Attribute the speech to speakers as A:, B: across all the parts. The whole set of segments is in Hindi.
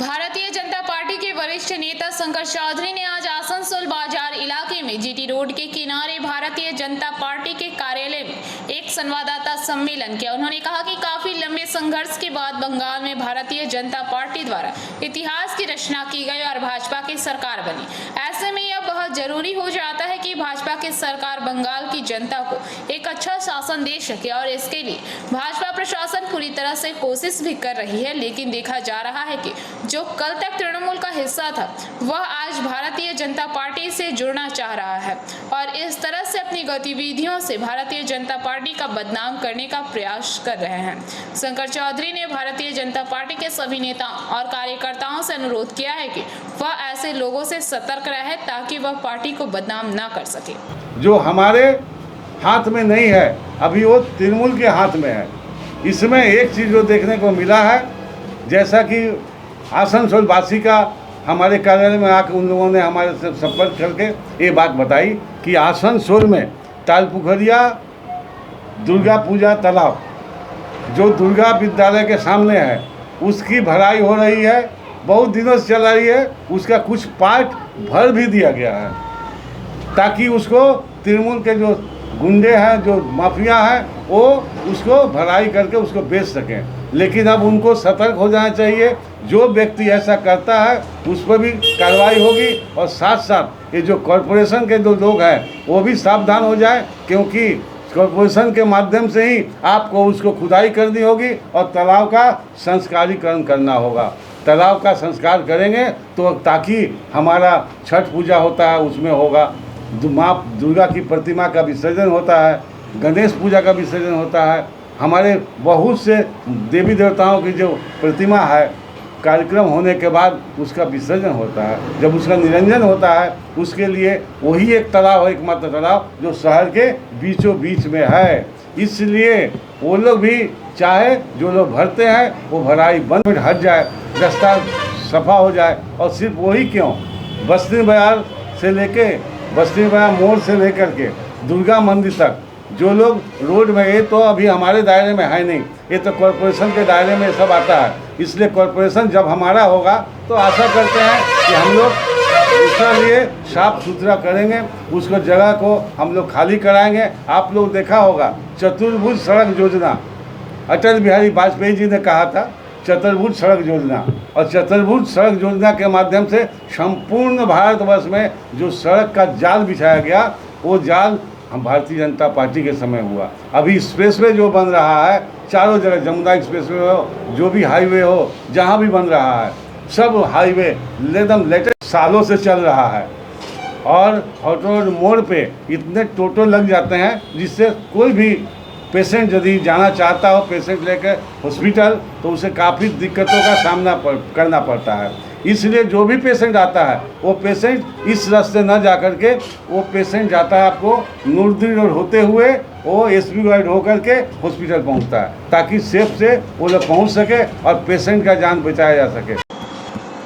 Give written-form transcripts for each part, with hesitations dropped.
A: भारतीय जनता पार्टी के वरिष्ठ नेता शंकर चौधरी ने आज आसनसोल बाजार इलाके में जीटी रोड के किनारे भारतीय जनता पार्टी के कार्यालय में एक संवाददाता सम्मेलन किया। उन्होंने कहा कि काफी लंबे संघर्ष के बाद बंगाल में भारतीय जनता पार्टी द्वारा इतिहास की रचना की गई और भाजपा की सरकार बनी। ऐसे में यह बहुत जरूरी हो जाता है कि भाजपा की सरकार बंगाल की जनता को एक अच्छा शासन दे सके और इसके लिए भाजपा प्रशासन पूरी तरह से कोशिश भी कर रही है। लेकिन देखा जा रहा है कि जो कल तक तृणमूल का हिस्सा था वह आज भारतीय जनता पार्टी से जुड़ना चाह रहा है और इस तरह से अपनी गतिविधियों से भारतीय जनता पार्टी का बदनाम करने का प्रयास कर रहे हैं। शंकर चौधरी ने भारतीय जनता पार्टी के सभी नेताओं और कार्यकर्ताओं से अनुरोध किया है कि वह ऐसे लोगों से सतर्क रहे ताकि वह पार्टी को बदनाम न कर सके।
B: जो हमारे हाथ में नहीं है, अभी वो तृणमूल के हाथ में है। इसमें एक चीज़ जो देखने को मिला है, जैसा कि आसनसोल वासी का हमारे कार्यालय में आकर उन लोगों ने हमारे से संपर्क करके ये बात बताई कि आसनसोल में तालपुखरिया दुर्गा पूजा तालाब जो दुर्गा विद्यालय के सामने है उसकी भराई हो रही है, बहुत दिनों से चल रही है। उसका कुछ पार्ट भर भी दिया गया है ताकि उसको तृणमूल के जो गुंडे हैं, जो माफिया हैं, वो उसको भराई करके उसको बेच सकें। लेकिन अब उनको सतर्क हो जाना चाहिए। जो व्यक्ति ऐसा करता है उस पर भी कार्रवाई होगी और साथ साथ ये जो कॉरपोरेशन के जो लोग हैं वो भी सावधान हो जाए, क्योंकि कॉरपोरेशन के माध्यम से ही आपको उसको खुदाई करनी होगी और तालाब का संस्कारीकरण करना होगा। तालाब का संस्कार करेंगे तो ताकि हमारा छठ पूजा होता है उसमें होगा, माँ दुर्गा की प्रतिमा का विसर्जन होता है, गणेश पूजा का विसर्जन होता है, हमारे बहुत से देवी देवताओं की जो प्रतिमा है कार्यक्रम होने के बाद उसका विसर्जन होता है। जब उसका निरंजन होता है उसके लिए वही एक तालाब है, एकमात्र तालाब जो शहर के बीचों बीच में है। इसलिए वो लोग भी चाहे जो लोग भरते हैं वो भराई बंद हट जाए, रास्ता सफा हो जाए। और सिर्फ वही क्यों, बस्ती बाजार से लेके बस्ती बाजार मोड़ से लेकर के दुर्गा मंदिर तक जो लोग रोड में, ये तो अभी हमारे दायरे में है नहीं, ये तो कॉरपोरेशन के दायरे में सब आता है। इसलिए कॉरपोरेशन जब हमारा होगा तो आशा करते हैं कि हम लोग उसके लिए साफ सुथरा करेंगे, उसको जगह को हम लोग खाली कराएंगे। आप लोग देखा होगा चतुर्भुज सड़क योजना, अटल बिहारी वाजपेयी जी ने कहा था चतुर्भुज सड़क योजना, और चतुर्भुज सड़क योजना के माध्यम से संपूर्ण भारतवर्ष में जो सड़क का जाल बिछाया गया वो जाल हम भारतीय जनता पार्टी के समय हुआ। अभी एक्सप्रेसवे जो बन रहा है चारों जगह, जमुना एक्सप्रेसवे हो, जो भी हाईवे हो, जहाँ भी बन रहा है सब हाईवे एकदम लेटेस्ट सालों से चल रहा है। और हॉट रोड मोड़ पे इतने टोटो लग जाते हैं जिससे कोई भी पेशेंट यदि जाना चाहता हो पेशेंट लेकर हॉस्पिटल तो उसे काफ़ी दिक्कतों का सामना करना पड़ता है। इसलिए जो भी पेशेंट आता है वो पेशेंट इस रास्ते न जा कर के वो पेशेंट जाता है आपको नूरदीन रोड होते हुए वो एसपी वाइड होकर के हॉस्पिटल पहुंचता है, ताकि सेफ से वो लोग पहुंच सके और पेशेंट का जान बचाया जा सके।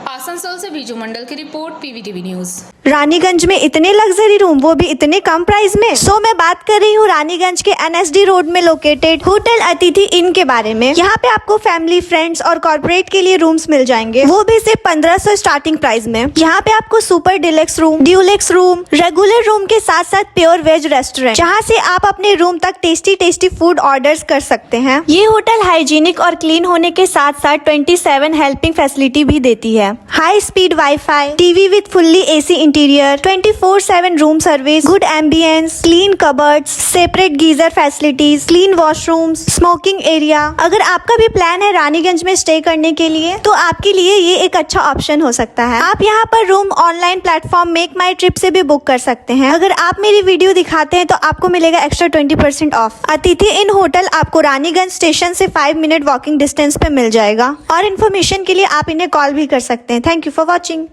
A: आसनसोल से बीजू मंडल की रिपोर्ट, पीवीटीवी न्यूज।
C: रानीगंज में इतने लग्जरी रूम, वो भी इतने कम प्राइस में। मैं बात कर रही हूँ रानीगंज के एनएसडी रोड में लोकेटेड होटल अतिथि इन के बारे में। यहाँ पे आपको फैमिली, फ्रेंड्स और कॉर्पोरेट के लिए रूम्स मिल जाएंगे, वो भी सिर्फ 1500 स्टार्टिंग प्राइस में। यहाँ पे आपको super deluxe room, Dulux room, regular room के साथ साथ प्योर वेज रेस्टोरेंट, जहाँ से आप अपने रूम तक टेस्टी फूड ऑर्डर कर सकते हैं। ये होटल हाइजीनिक और क्लीन होने के साथ साथ 27 हेल्पिंग फैसिलिटी भी देती है। High speed wifi, TV with fully AC interior, 24/7 room service, good ambience, clean cupboards, separate geyser facilities, clean washrooms, smoking area. अगर आपका भी प्लान है रानीगंज में स्टे करने के लिए तो आपके लिए ये एक अच्छा ऑप्शन हो सकता है। आप यहाँ पर रूम ऑनलाइन प्लेटफॉर्म मेक माई ट्रिप से भी बुक कर सकते हैं। अगर आप मेरी वीडियो दिखाते हैं तो आपको मिलेगा एक्स्ट्रा 20% ऑफ। अतिथि इन होटल आपको रानीगंज स्टेशन से 5 मिनट वॉकिंग डिस्टेंस पे मिल जाएगा। और इन्फॉर्मेशन के लिए आप इन्हें कॉल भी कर सकते हैं। Thank you for watching.